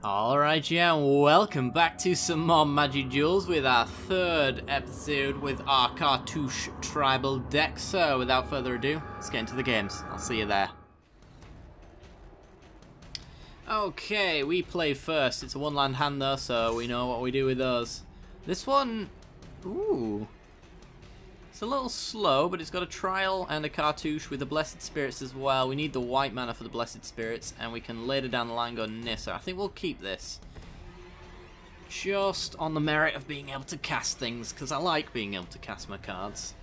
Alright, yeah, welcome back to some more Magic Duels with our third episode with our Cartouche tribal deck. So, without further ado, let's get into the games. I'll see you there. Okay, we play first. It's a one-land hand though, so we know what we do with those. This one, ooh, it's a little slow, but it's got a trial and a cartouche with the Blessed Spirits as well. We need the white mana for the Blessed Spirits, and we can later down the line go Nissa. I think we'll keep this. Just on the merit of being able to cast things, because I like being able to cast my cards.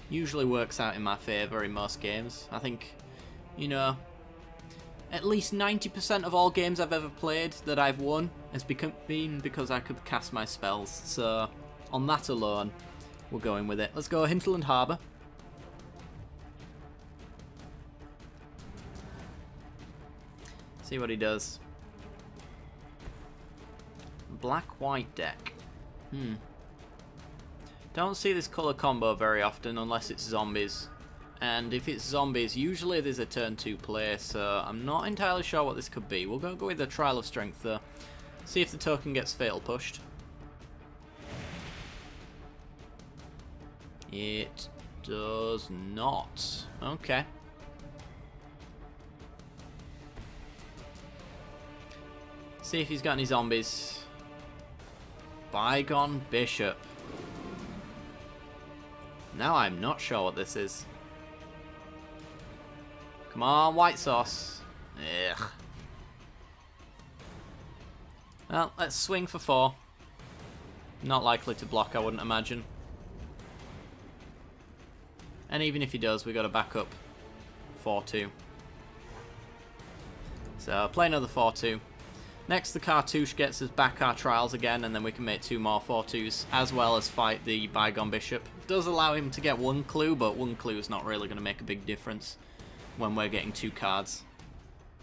Usually works out in my favour in most games. I think, you know, at least 90% of all games I've ever played that I've won has been because I could cast my spells. So, on that alone, we're going with it. Let's go Hinterland Harbour. See what he does. Black-white deck. Don't see this colour combo very often unless it's zombies. And if it's zombies, usually there's a turn 2 play, so I'm not entirely sure what this could be. We'll go with the Trial of Strength though. See if the token gets fatal pushed. It does not. Okay. See if he's got any zombies. Bygone Bishop. Now I'm not sure what this is. Come on, white sauce. Ugh. Well, let's swing for 4. Not likely to block, I wouldn't imagine. And even if he does, we got to back up 4-2. So, play another 4-2. Next, the Cartouche gets us back our trials again, and then we can make 2 more 4-2s, as well as fight the Bygone Bishop. It does allow him to get 1 clue, but 1 clue is not really going to make a big difference when we're getting 2 cards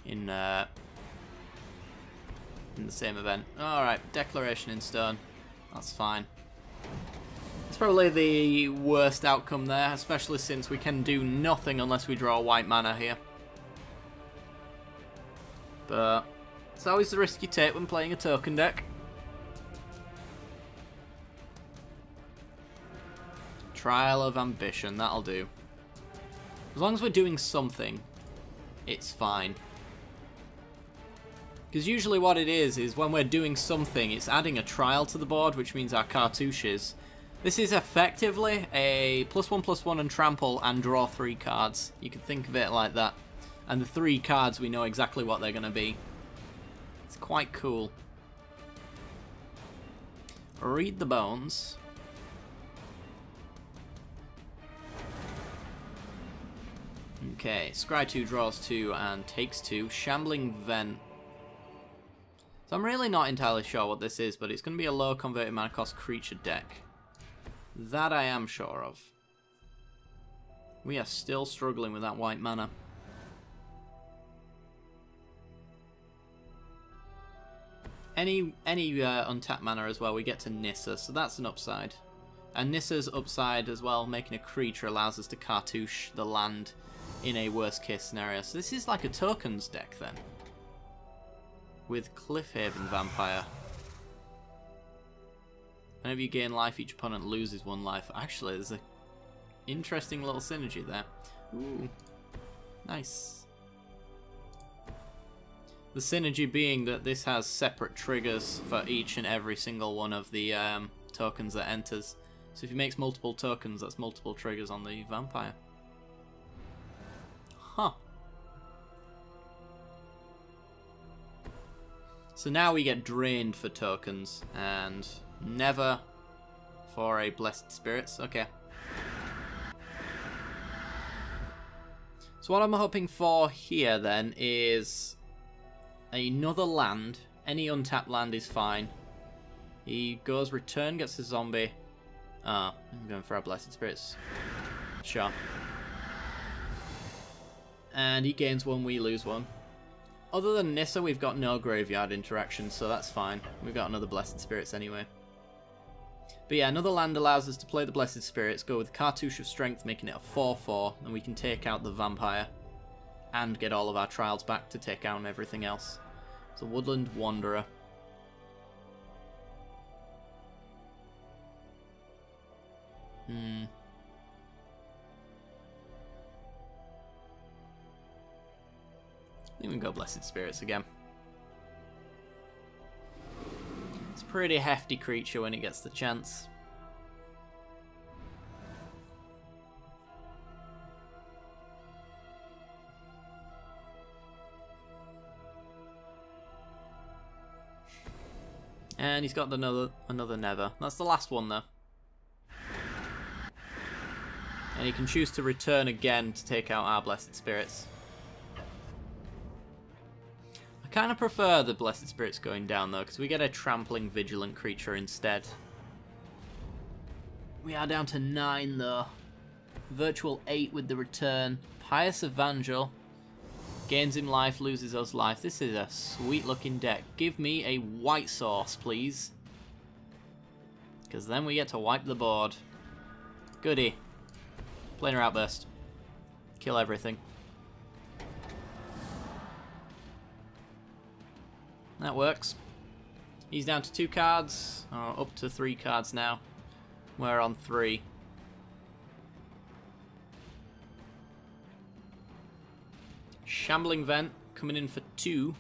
in the same event. Alright, Declaration in Stone. That's fine. It's probably the worst outcome there, especially since we can do nothing unless we draw white mana here. But it's always the risk you take when playing a token deck. Trial of Ambition, that'll do. As long as we're doing something, it's fine. Because usually what it is when we're doing something, it's adding a trial to the board, which means our cartouches. This is effectively a +1/+1 and trample and draw 3 cards. You can think of it like that. And the 3 cards, we know exactly what they're going to be. It's quite cool. Read the Bones. Okay, Scry 2 draws 2 and takes 2. Shambling Vent. So I'm really not entirely sure what this is, but it's going to be a low converted mana cost creature deck. That I am sure of. We are still struggling with that white mana. Any untapped mana as well, we get to Nissa, so that's an upside. And Nissa's upside as well, making a creature, allows us to cartouche the land in a worst case scenario. So this is like a tokens deck then. With Cliffhaven Vampire. Whenever you gain life, each opponent loses 1 life. Actually, there's a interesting little synergy there. Ooh, nice. The synergy being that this has separate triggers for each and every single one of the tokens that enters. So if he makes multiple tokens, that's multiple triggers on the vampire. Huh. So now we get drained for tokens, and never for a Blessed Spirits. Okay. So what I'm hoping for here then is another land. Any untapped land is fine. He goes return, gets a zombie. Ah, I'm going for our Blessed Spirits. Sure. And he gains 1, we lose 1. Other than Nissa, we've got no graveyard interaction, so that's fine. We've got another Blessed Spirits anyway. But yeah, another land allows us to play the Blessed Spirits, go with Cartouche of Strength, making it a 4/4, and we can take out the Vampire and get all of our trials back to take out everything else. So Woodland Wanderer. Even go Blessed Spirits again. It's a pretty hefty creature when it gets the chance. And he's got another Never. That's the last one though. And he can choose to return again to take out our Blessed Spirits. I kind of prefer the Blessed Spirits going down though, because we get a trampling vigilant creature instead. We are down to 9 though. Virtual 8 with the return. Pious Evangel. Gains him life, loses us life. This is a sweet looking deck. Give me a white source, please. Because then we get to wipe the board. Goody. Planar Outburst. Kill everything. That works. He's down to 2 cards. Oh, up to 3 cards now. We're on 3. Shambling Vent coming in for 2.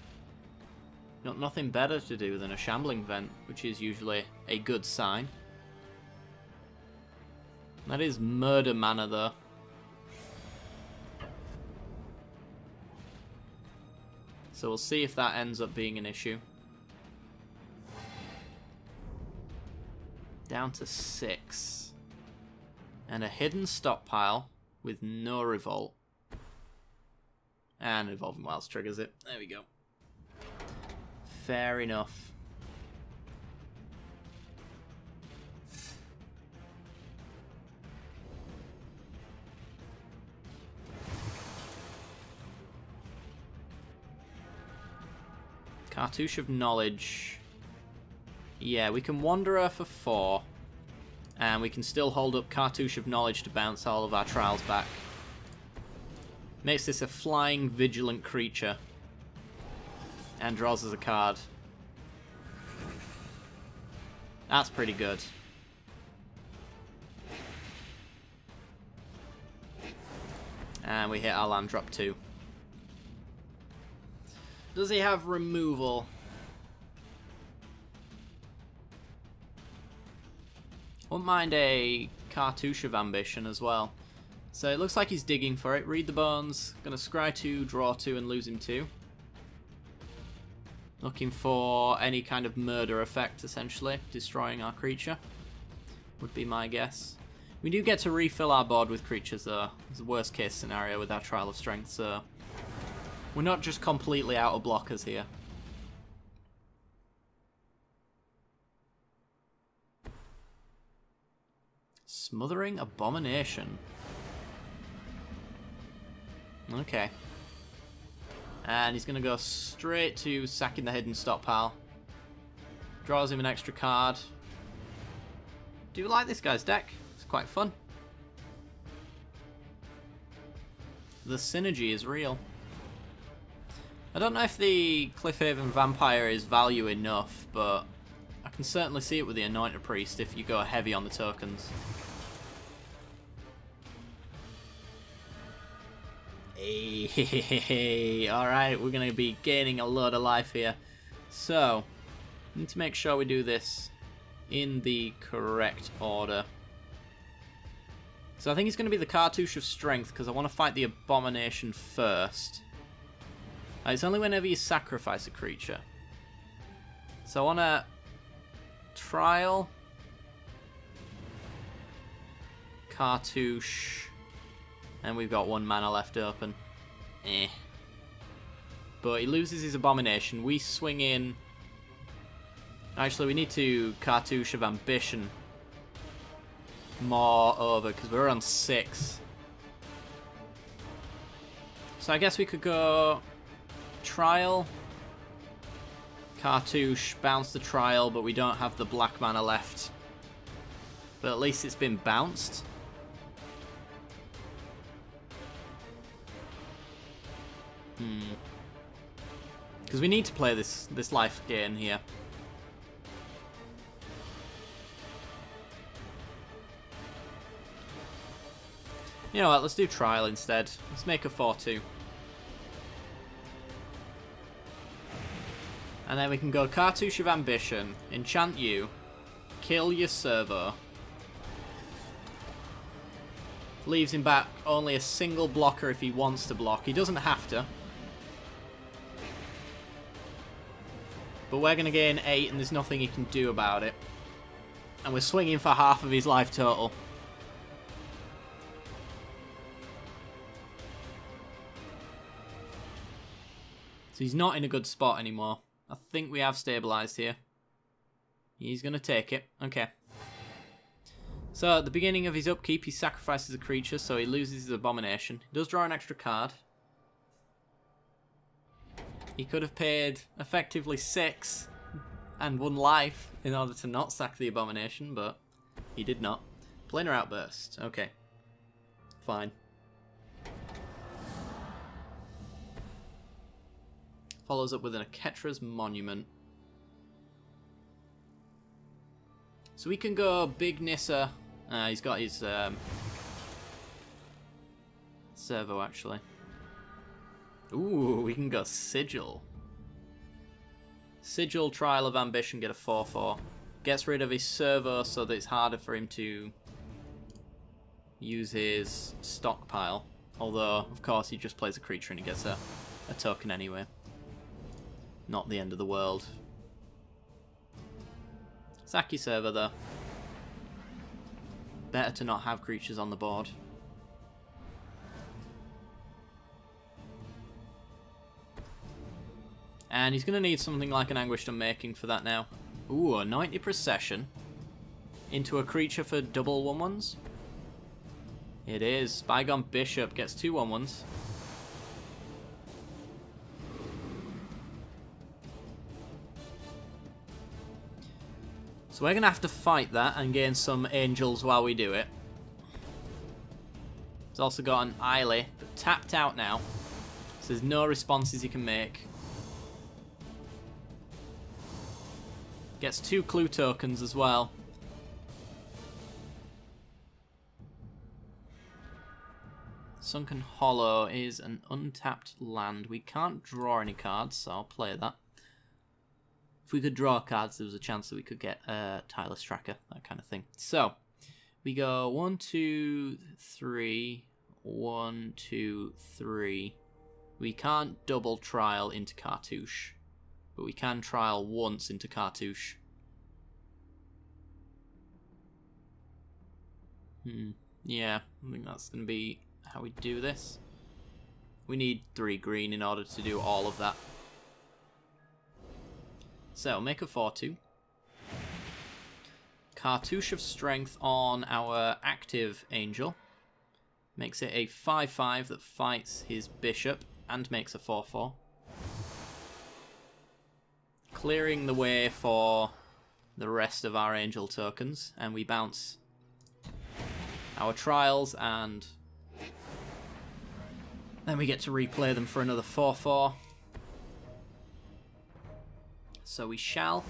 Got nothing better to do than a Shambling Vent, which is usually a good sign. That is murder mana though. So we'll see if that ends up being an issue. Down to 6. And a hidden stockpile with no revolt. And Evolving Wilds triggers it. There we go. Fair enough. Cartouche of Knowledge. Yeah, we can Wanderer for 4. And we can still hold up Cartouche of Knowledge to bounce all of our trials back. Makes this a flying vigilant creature. And draws us a card. That's pretty good. And we hit our land drop 2. Does he have removal? Wouldn't mind a Cartouche of Ambition as well. So it looks like he's digging for it. Read the Bones. Gonna scry 2, draw 2, and lose him 2. Looking for any kind of murder effect, essentially. Destroying our creature. Would be my guess. We do get to refill our board with creatures, though. It's the worst case scenario with our Trial of Strength, so... we're not just completely out of blockers here. Smothering Abomination. Okay. And he's going to go straight to sacking the hidden stockpile. Draws him an extra card. Do you like this guy's deck? It's quite fun. The synergy is real. I don't know if the Cliffhaven Vampire is value enough, but I can certainly see it with the Anointed Priest if you go heavy on the tokens. Hey, alright, we're going to be gaining a lot of life here. So, need to make sure we do this in the correct order. So I think it's going to be the Cartouche of Strength, because I want to fight the Abomination first. It's only whenever you sacrifice a creature. So I want to Trial, Cartouche, and we've got 1 mana left open. But he loses his Abomination. We swing in. Actually, we need to Cartouche of Ambition more over, because we're on 6. So I guess we could go Trial, Cartouche, bounce the Trial, but we don't have the black mana left. But at least it's been bounced. Because we need to play this life gain here. You know what, let's do Trial instead. Let's make a 4-2. And then we can go Cartouche of Ambition, enchant you, kill your servo. Leaves him back only a single blocker if he wants to block. He doesn't have to. But we're going to gain 8 and there's nothing he can do about it. And we're swinging for half of his life total. So he's not in a good spot anymore. I think we have stabilised here. He's going to take it. Okay. So at the beginning of his upkeep, he sacrifices a creature, so he loses his Abomination. He does draw an extra card. He could have paid effectively 6 and 1 life in order to not sack the Abomination, but he did not. Planar Outburst. Okay. Fine. Follows up with an Aketra's Monument. So we can go Big Nissa. He's got his servo, actually. Ooh, we can go Sigil. Sigil, Trial of Ambition, get a 4-4. Gets rid of his servo so that it's harder for him to use his stockpile. Although, of course, he just plays a creature and he gets a token anyway. Not the end of the world. Saki server though. Better to not have creatures on the board. And he's going to need something like an Anguished Unmaking for that now. Ooh, Anointed Procession. Into a creature for double 1/1s. It is. Bygone Bishop gets 2 1/1s. So we're going to have to fight that and gain some angels while we do it. He's also got an Eile, but tapped out now. So there's no responses he can make. Gets 2 clue tokens as well. Sunken Hollow is an untapped land. We can't draw any cards, so I'll play that. If we could draw cards, there was a chance that we could get a Tireless Tracker, that kind of thing. So, we go 1, 2, 3, 1, 2, 3. We can't double Trial into Cartouche, but we can Trial once into Cartouche. Yeah, I think that's going to be how we do this. We need 3 green in order to do all of that. So, make a 4-2. Cartouche of Strength on our active angel. Makes it a 5-5 that fights his bishop and makes a 4-4. Clearing the way for the rest of our angel tokens. And we bounce our trials and then we get to replay them for another 4-4. So we shall.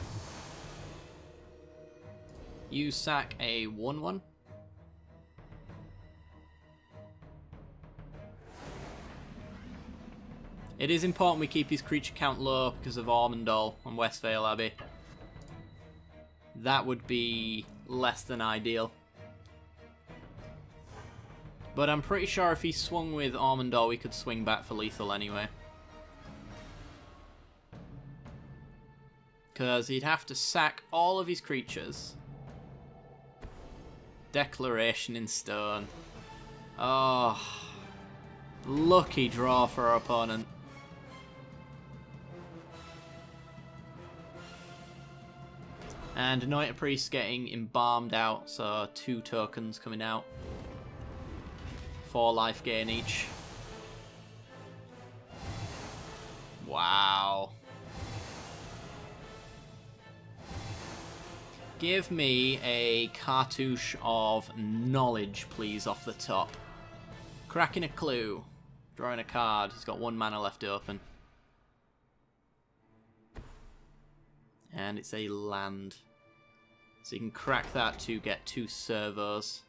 You sack a 1-1. It is important we keep his creature count low because of Ormondal and Westvale Abbey. That would be less than ideal. But I'm pretty sure if he swung with Ormondal, we could swing back for lethal anyway. Because he'd have to sack all of his creatures. Declaration in Stone. Oh, lucky draw for our opponent. And Anointed Priest getting embalmed out, so 2 tokens coming out. 4 life gain each. Wow. Give me a Cartouche of Knowledge, please, off the top. Cracking a clue. Drawing a card. He's got 1 mana left open. And it's a land. So you can crack that to get 2 servos.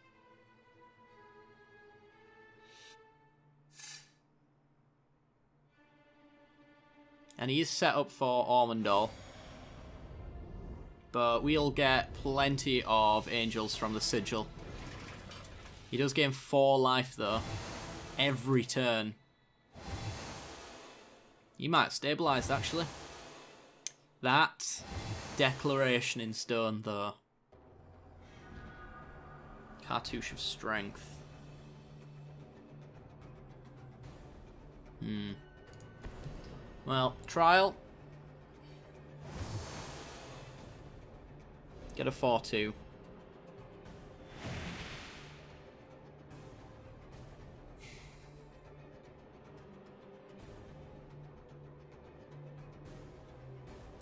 And he is set up for Ormondal. But we'll get plenty of angels from the sigil. He does gain 4 life though. Every turn. He might have stabilised actually. That declaration in stone though. Cartouche of strength. Well, trial. Get a 4-2.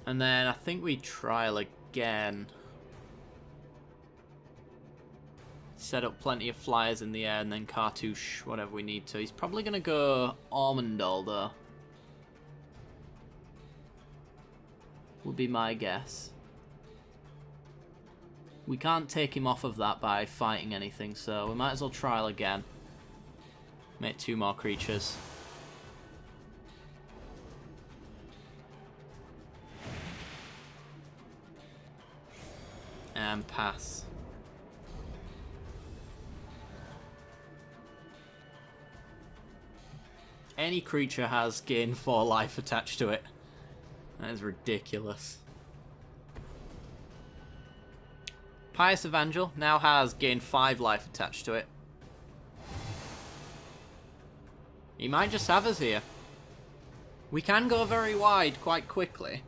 And then I think we trial again. Set up plenty of flyers in the air and then Cartouche, whatever we need to. He's probably going to go Ormondal though. Would be my guess. We can't take him off of that by fighting anything, so we might as well trial again. Make 2 more creatures. And pass. Any creature has gained 4 life attached to it. That is ridiculous. Pious Evangel now has gained 5 life attached to it. He might just have us here. We can go very wide quite quickly.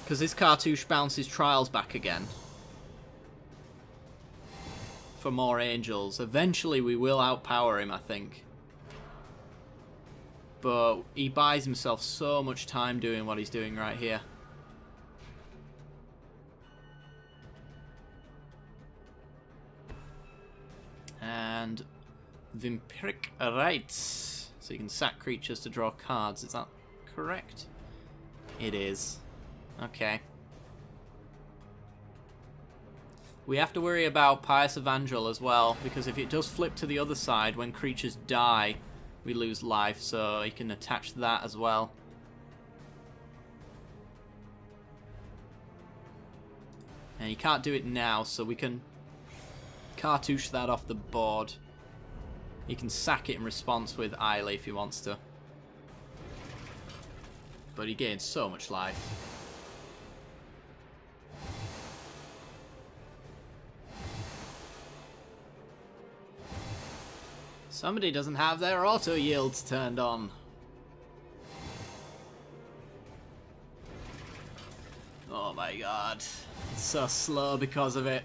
Because this Cartouche bounces trials back again. For more angels. Eventually we will outpower him, I think. But he buys himself so much time doing what he's doing right here. And Vampiric Rites. So you can sack creatures to draw cards. Is that correct? It is. Okay. We have to worry about Pious Evangel as well, because if it does flip to the other side, when creatures die, we lose life, so you can attach that as well. And you can't do it now, so we can Cartouche that off the board. He can sack it in response with Eiley if he wants to. But he gains so much life. Somebody doesn't have their auto yields turned on. Oh my god. It's so slow because of it.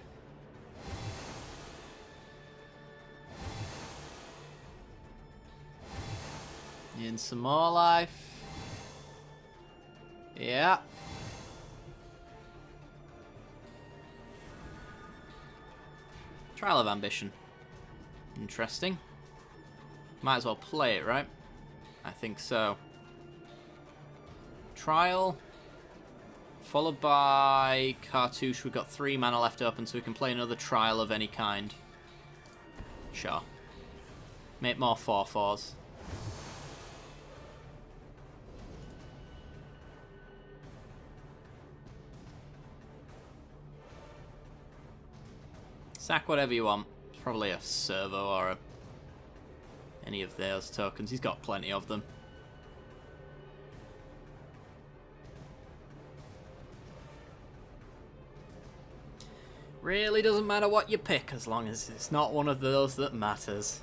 In some more life. Yeah. Trial of Ambition. Interesting. Might as well play it, right? I think so. Trial. Followed by Cartouche. We've got 3 mana left open, so we can play another trial of any kind. Sure. Make more 4/4s. Sack whatever you want. Probably a servo or any of those tokens. He's got plenty of them. Really doesn't matter what you pick as long as it's not one of those that matters.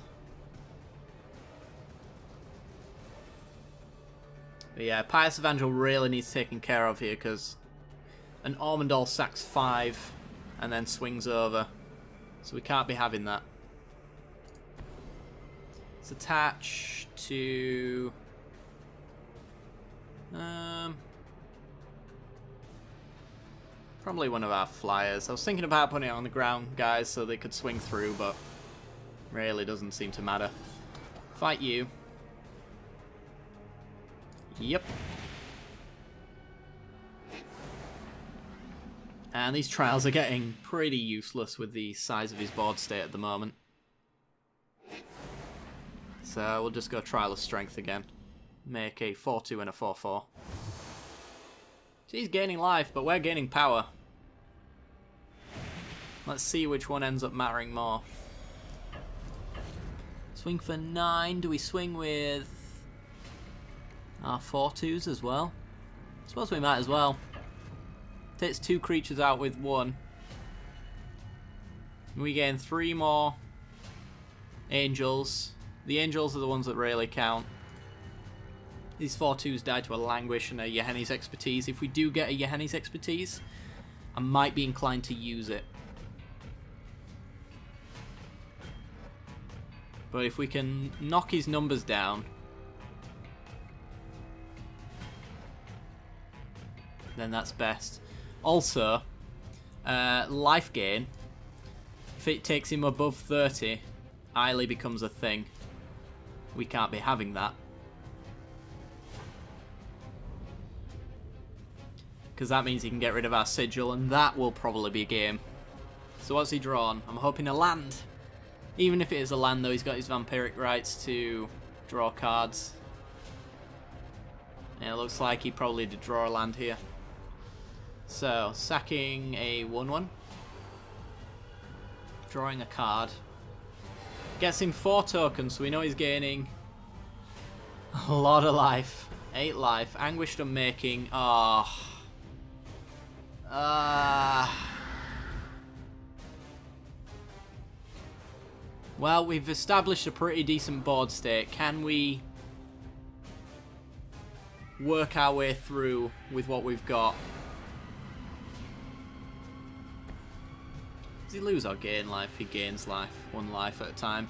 But yeah, Pious Evangel really needs taken care of here because an Ormondal sacks 5 and then swings over. So we can't be having that. Let's attach to... probably one of our flyers. I was thinking about putting it on the ground, guys, so they could swing through, but really doesn't seem to matter. Fight you. Yep. And these trials are getting pretty useless with the size of his board state at the moment. So we'll just go Trial of Strength again. Make a 4-2 and a 4-4. She's gaining life, but we're gaining power. Let's see which one ends up mattering more. Swing for 9. Do we swing with our 4/2s as well? I suppose we might as well. Takes 2 creatures out with 1. We gain 3 more angels. The angels are the ones that really count. These 4/2s die to a Languish and a Yahenni's Expertise. If we do get a Yahenni's Expertise, I might be inclined to use it. But if we can knock his numbers down, then that's best. Also, life gain, if it takes him above 30, Eiley becomes a thing. We can't be having that. Because that means he can get rid of our sigil, and that will probably be a game. So what's he drawn? I'm hoping a land. Even if it is a land, though, he's got his vampiric rights to draw cards. And it looks like he probably did draw a land here. So, sacking a 1/1. Drawing a card. Gets him 4 tokens, so we know he's gaining a lot of life. 8 life. Anguished Unmaking. Well, we've established a pretty decent board state. Can we work our way through with what we've got? Does he lose or gain life? He gains life. 1 life at a time.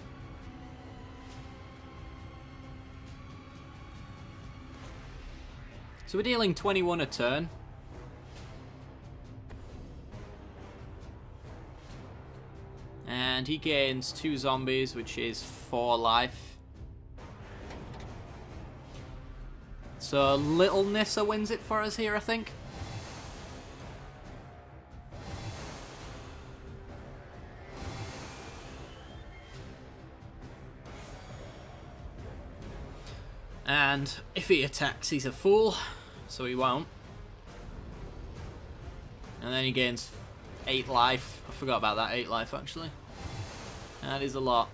So we're dealing 21 a turn. And he gains 2 zombies, which is 4 life. So Little Nissa wins it for us here, I think. And if he attacks, he's a fool, so he won't. And then he gains 8 life. I forgot about that, 8 life actually. That is a lot.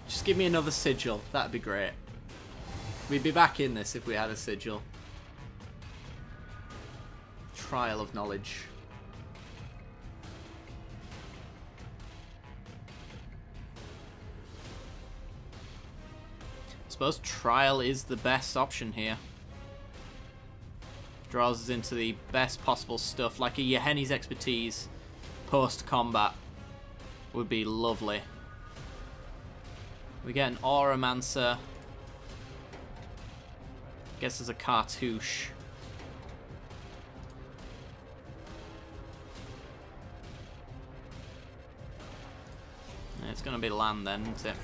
Just give me another sigil, that'd be great. We'd be back in this if we had a sigil. Trial of Knowledge. I suppose Trial is the best option here. Draws us into the best possible stuff, like a Yahenni's Expertise post-combat would be lovely. We get an Auramancer. Guess there's a Cartouche. It's gonna be land then, isn't it?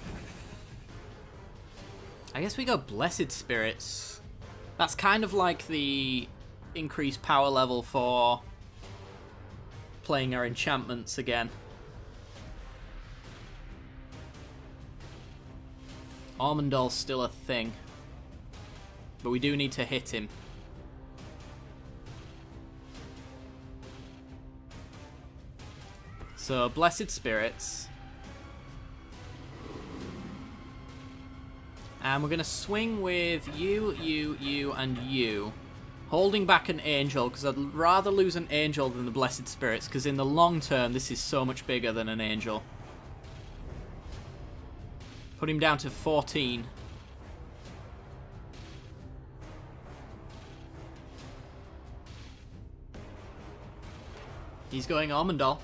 I guess we go Blessed Spirits. That's kind of like the increased power level for playing our enchantments again. Armandol's still a thing. But we do need to hit him. So, Blessed Spirits. And we're going to swing with you, and you. Holding back an Angel, because I'd rather lose an Angel than the Blessed Spirits, because in the long term, this is so much bigger than an Angel. Put him down to 14. He's going Armandol.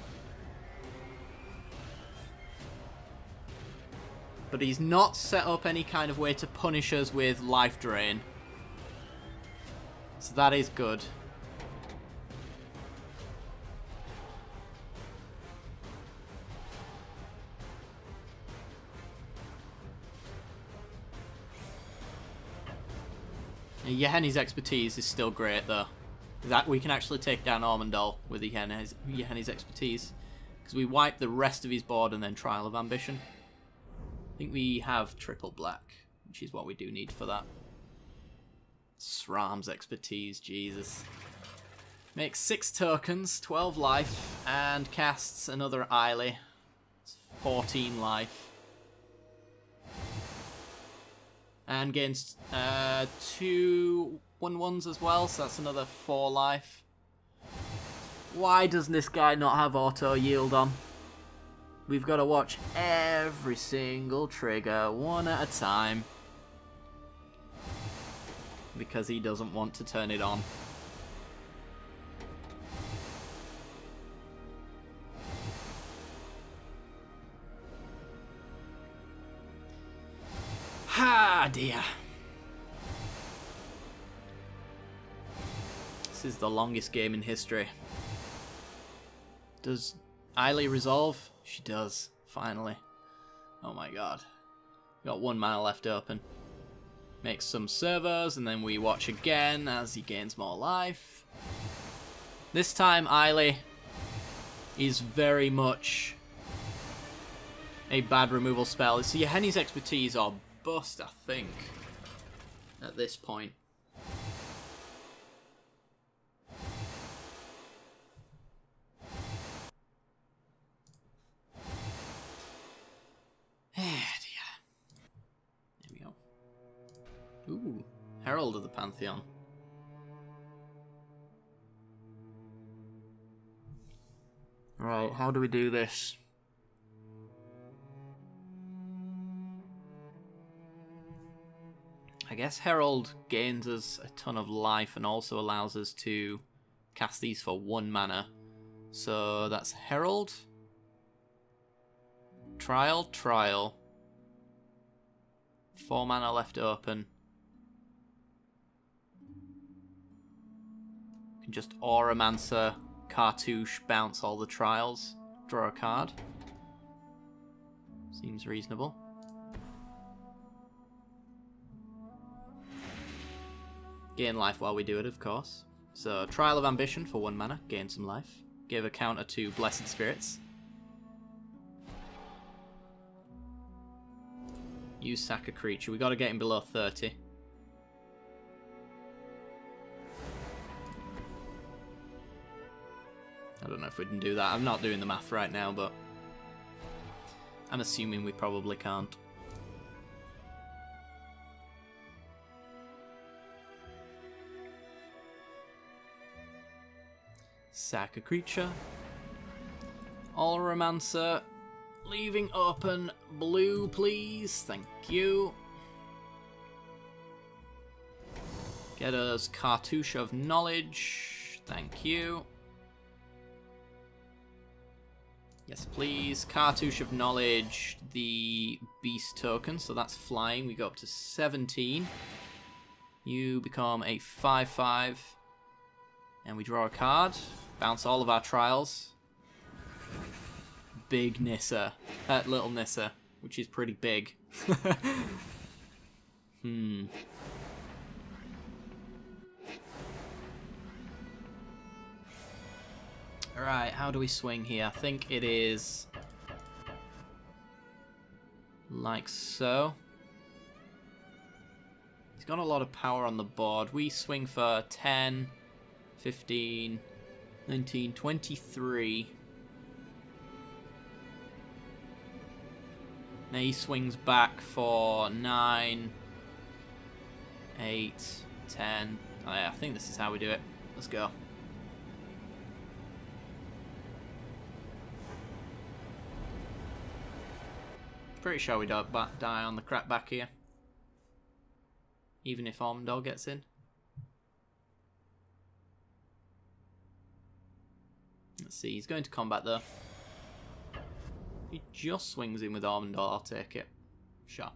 But he's not set up any kind of way to punish us with life drain. So that is good. Yahenni's Expertise is still great though. That we can actually take down Ormondal with Yeheni's expertise. Because we wipe the rest of his board and then Trial of Ambition. I think we have triple black, which is what we do need for that. Sram's expertise, Jesus. Makes 6 tokens, 12 life, and casts another Eiley. It's 14 life. And gains 2 1/1s as well, so that's another 4 life. Why doesn't this guy not have auto yield on? We've got to watch every single trigger, one at a time. Because he doesn't want to turn it on. Ah, dear. This is the longest game in history. Does Eiley resolve? She does, finally. Oh my god. Got 1 mana left open. Makes some servos, and then we watch again as he gains more life. This time, Eiley is very much a bad removal spell. So Yeheni's expertise or bust, I think, at this point. Ooh, Herald of the Pantheon. Right, how do we do this? I guess Herald gains us a ton of life and also allows us to cast these for 1 mana. So that's Herald. Trial, Trial. 4 mana left open. Can just Auramancer, Cartouche, bounce all the trials, draw a card. Seems reasonable. Gain life while we do it, of course. So, Trial of Ambition for 1 mana, gain some life. Give a counter to Blessed Spirits. Use sack a creature. We got to get him below 30. I don't know if we can do that. I'm not doing the math right now, but I'm assuming we probably can't. Sack a creature. Auramancer. Leaving open blue, please. Thank you. Get us Cartouche of Knowledge. Thank you. Yes, please. Cartouche of Knowledge, the beast token, so that's flying. We go up to 17. You become a 5/5. And we draw a card. Bounce all of our trials. Big Nissa. Little Nissa, which is pretty big. Alright, how do we swing here? I think it is like so. He's got a lot of power on the board. We swing for 10, 15, 19, 23. Now he swings back for 9, 8, 10. Oh yeah, I think this is how we do it. Let's go. Pretty sure we don't die on the crap back here. Even if Ormondal gets in. Let's see, he's going to combat though. He just swings in with Ormondal, I'll take it. Sure.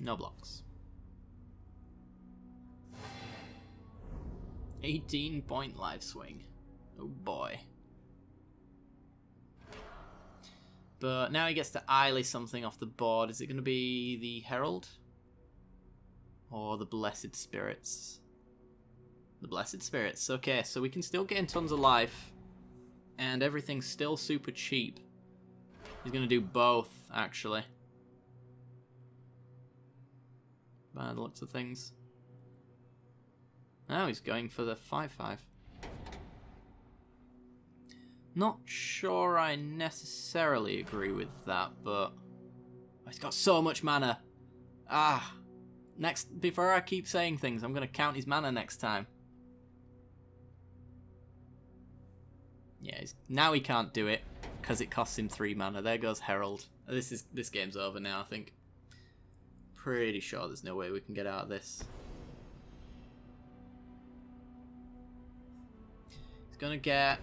No blocks. 18-point life swing. Oh boy. But now he gets to Eiley something off the board. Is it going to be the Herald? Or the Blessed Spirits? The Blessed Spirits. Okay, so we can still gain tons of life. And everything's still super cheap. He's going to do both, actually. By the looks of things. Oh, he's going for the 5/5. Not sure I necessarily agree with that, but... He's got so much mana. Before I keep saying things, I'm going to count his mana next time. Yeah, now he can't do it, because it costs him 3 mana. There goes Herald. This game's over now, I think. Pretty sure there's no way we can get out of this. He's going to get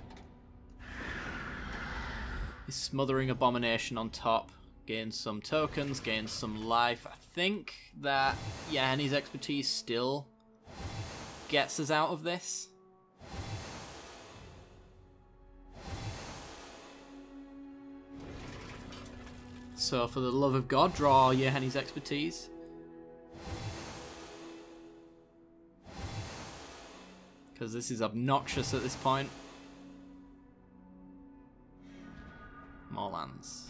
his Smothering Abomination on top. Gains some tokens, gains some life. I think that, yeah, and his expertise still gets us out of this. So, for the love of God, draw Yehenny's expertise. Because this is obnoxious at this point. More lands.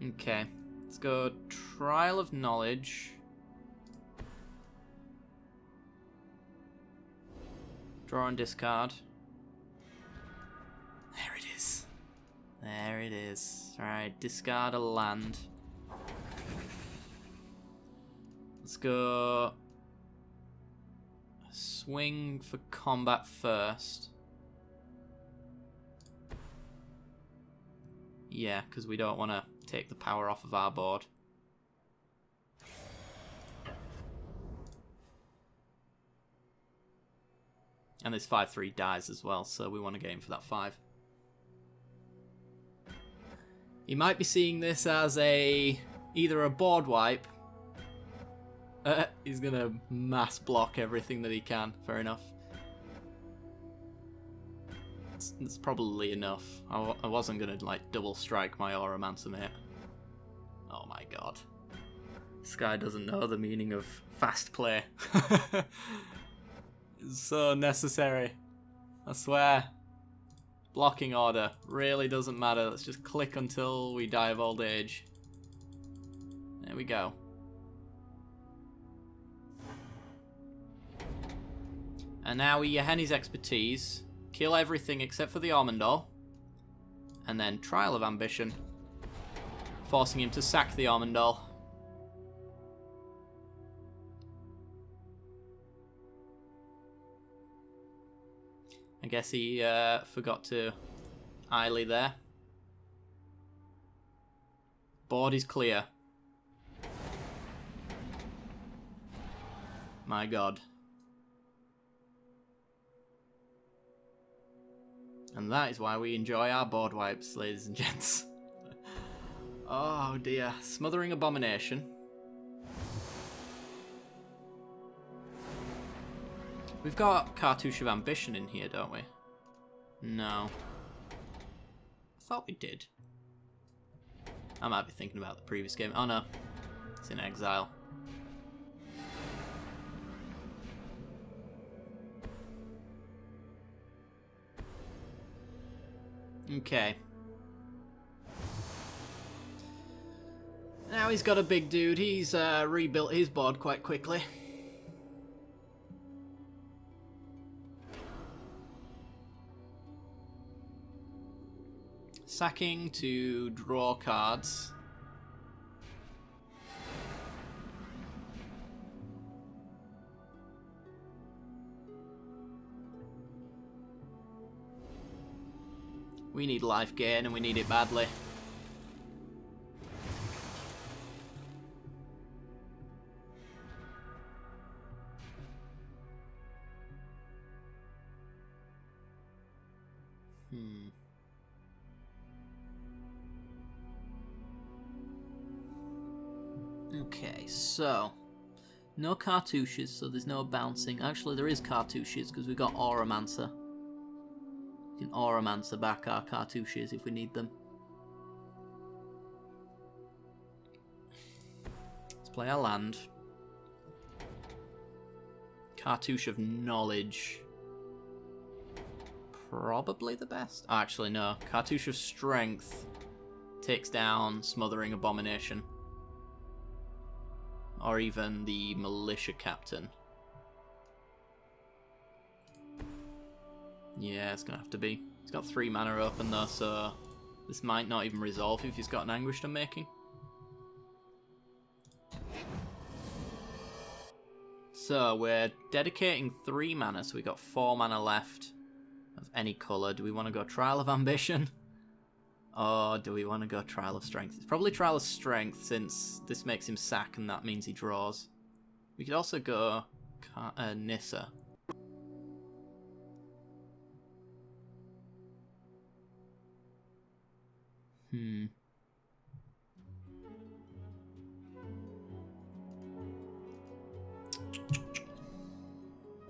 Okay, let's go Trial of Knowledge. Draw and discard. There it is. There it is. Alright, discard a land. Let's go swing for combat first. Yeah, because we don't want to take the power off of our board. And this 5/3 dies as well, so we want to game for that 5. You might be seeing this as either a board wipe. He's gonna mass block everything that he can. Fair enough. It's probably enough. I wasn't gonna like double strike my Auramancer, mate. Oh my god. This guy doesn't know the meaning of fast play. It's so necessary. I swear. Blocking order really doesn't matter. Let's just click until we die of old age. There we go. And now we Yehenny's expertise. Kill everything except for the Armandal. And then Trial of Ambition. Forcing him to sack the Armandal. I guess he forgot to Eily there. Board is clear. My god. And that is why we enjoy our board wipes, ladies and gents. Oh dear. Smothering Abomination. We've got Cartouche of Ambition in here, don't we? No. I thought we did. I might be thinking about the previous game. Oh no. It's in exile. Okay. Now he's got a big dude. He's rebuilt his board quite quickly. Sacking to draw cards. We need life gain and we need it badly. Okay, so no cartouches, so there's no bouncing. Actually, there is cartouches because we've got Auramancer. We can Auramancer back our cartouches if we need them. Let's play our land. Cartouche of Knowledge. Probably the best. Oh, actually, no. Cartouche of Strength takes down Smothering Abomination. Or even the Militia Captain. Yeah, it's gonna have to be. He's got 3 mana open though, so this might not even resolve if he's got an Anguished Unmaking. So we're dedicating 3 mana, so we got 4 mana left of any colour. Do we want to go Trial of Ambition? Or do we want to go Trial of Strength? It's probably Trial of Strength, since this makes him sack and that means he draws. We could also go Nissa.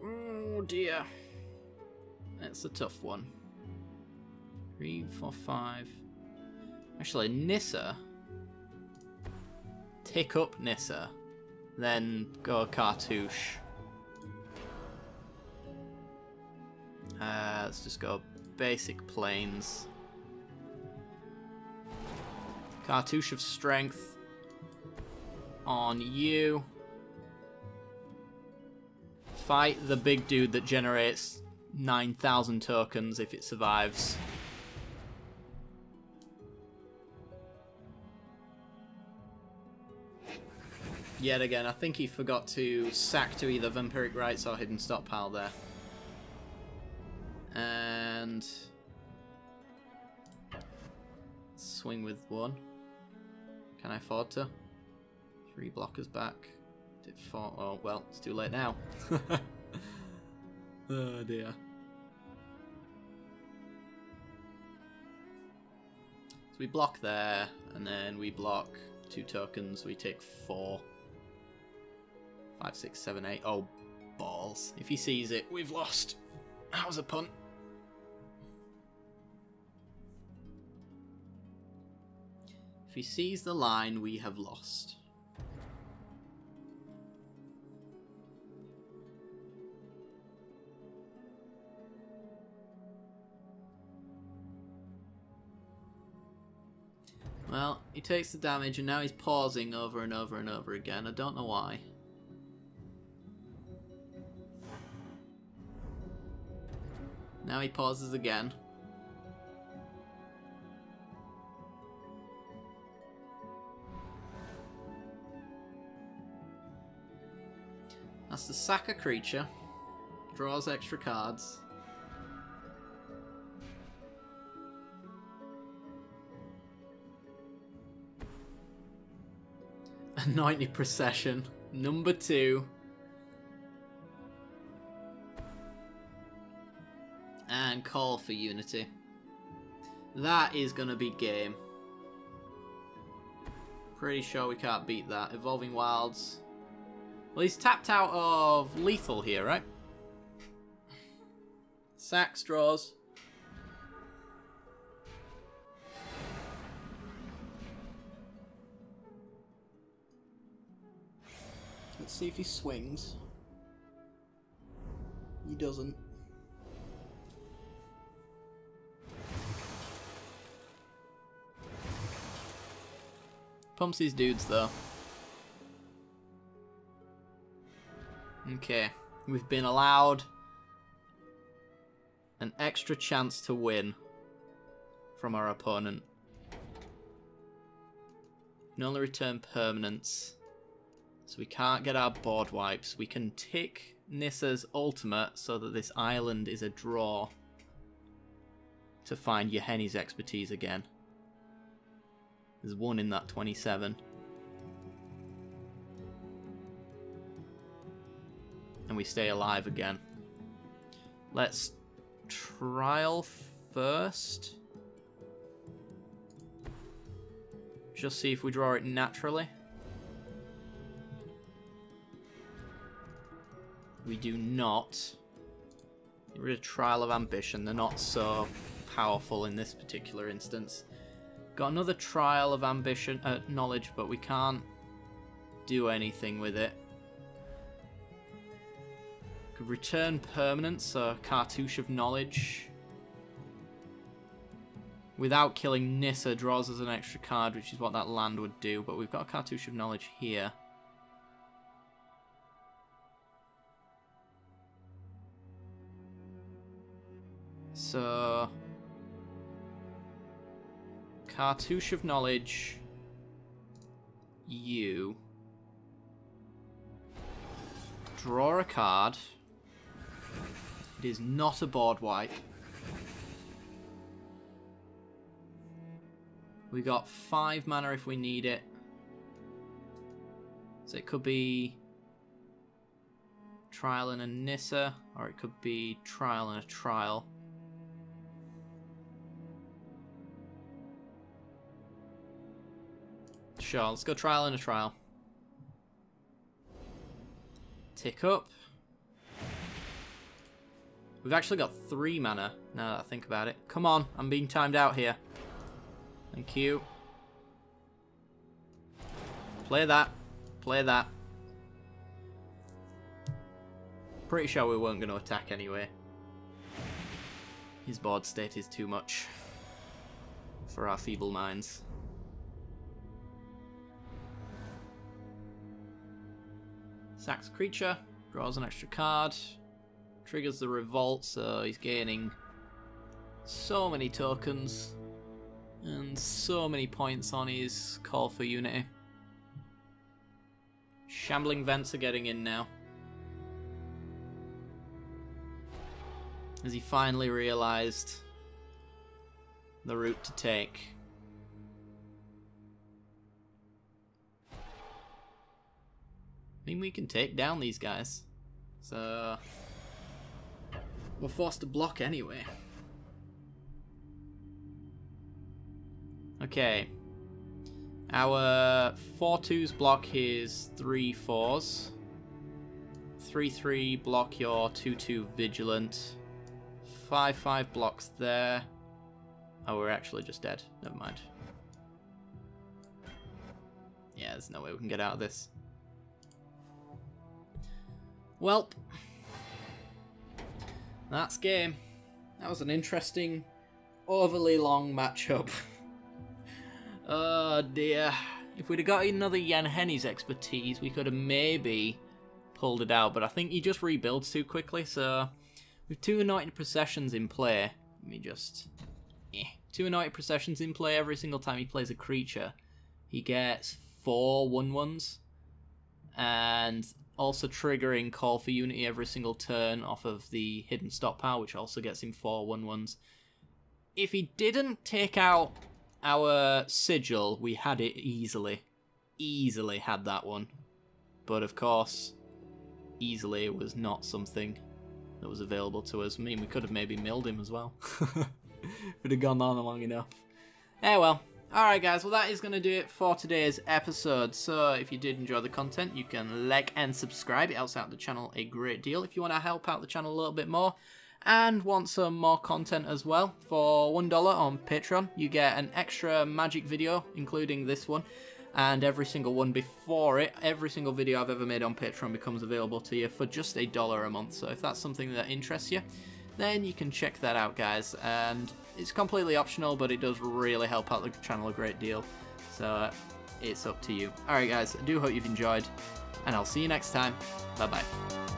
Oh dear. That's a tough one. 3, 4, 5. Actually, Nissa. Take up Nissa. Then go Cartouche. Let's just go basic planes. Cartouche of Strength on you. Fight the big dude that generates 9,000 tokens if it survives. Yet again, I think he forgot to sack to either Vampiric Rites or Hidden Stockpile there. And swing with 1. Can I afford to? 3 blockers back. Did 4. Oh, well, it's too late now. Oh dear. So we block there, and then we block 2 tokens. We take 4. 5, 6, 7, 8. Oh, balls. If he sees it, we've lost. That was a punt. If he sees the line, we have lost. Well, he takes the damage and now he's pausing over and over and over again. I don't know why. Now he pauses again. That's the sack a creature. Draws extra cards. Anointed Procession. Number 2. And call for Unity. That is going to be game. Pretty sure we can't beat that. Evolving Wilds. Well, he's tapped out of lethal here, right? Sacks, draws. Let's see if he swings. He doesn't. Pumps these dudes, though. Okay, we've been allowed an extra chance to win from our opponent. We can only return permanents, so we can't get our board wipes. We can tick Nissa's ultimate so that this island is a draw to find Yeheni's expertise again. There's 1 in that 27. And we stay alive again. Let's trial first. Just see if we draw it naturally. We do not. Get rid of Trial of Ambition. They're not so powerful in this particular instance. Got another Trial of Ambition, Knowledge, but we can't do anything with it. Could return permanent, so Cartouche of Knowledge. Without killing Nissa, draws us an extra card, which is what that land would do. But we've got a Cartouche of Knowledge here. So... Cartouche of Knowledge. You. Draw a card. It is not a board wipe. We got 5 mana if we need it. So it could be Trial and a Nissa, or it could be Trial and a Trial. Sure, let's go Trial and a Trial. Tick up. We've actually got 3 mana, now that I think about it. Come on, I'm being timed out here. Thank you. Play that. Play that. Pretty sure we weren't going to attack anyway. His board state is too much for our feeble minds. Sacks creature, draws an extra card, triggers the revolt, so he's gaining so many tokens and so many points on his call for unity. Shambling Vents are getting in now. As he finally realised the route to take. I mean, we can take down these guys. So we're forced to block anyway. Okay. Our 4/2s block his 3/4s. 3/3 block your 2/2 Vigilant. 5/5 blocks there. Oh, we're actually just dead. Never mind. Yeah, there's no way we can get out of this. Welp. That's game. That was an interesting, overly long matchup. Oh dear. If we'd have got another Yen Henny's expertise, we could have maybe pulled it out, but I think he just rebuilds too quickly, so with 2 Anointed Processions in play, let me just... 2 Anointed Processions in play every single time he plays a creature, he gets 4 1/1s, and also triggering Call for Unity every single turn off of the Hidden Stockpile, which also gets him 4 1/1s. If he didn't take out our Sigil, we had it easily. Easily had that one. But of course, easily was not something that was available to us. I mean, we could have maybe milled him as well. Would have gone on long enough. Eh well. Alright guys, well that is going to do it for today's episode. So if you did enjoy the content, you can like and subscribe. It helps out the channel a great deal. If you want to help out the channel a little bit more and want some more content as well, for $1 on Patreon, you get an extra Magic video, including this one, and every single one before it. Every single video I've ever made on Patreon becomes available to you for just $1 a month. So if that's something that interests you, then you can check that out, guys. And it's completely optional, but it does really help out the channel a great deal. So it's up to you. Alright guys, I do hope you've enjoyed, and I'll see you next time. Bye bye.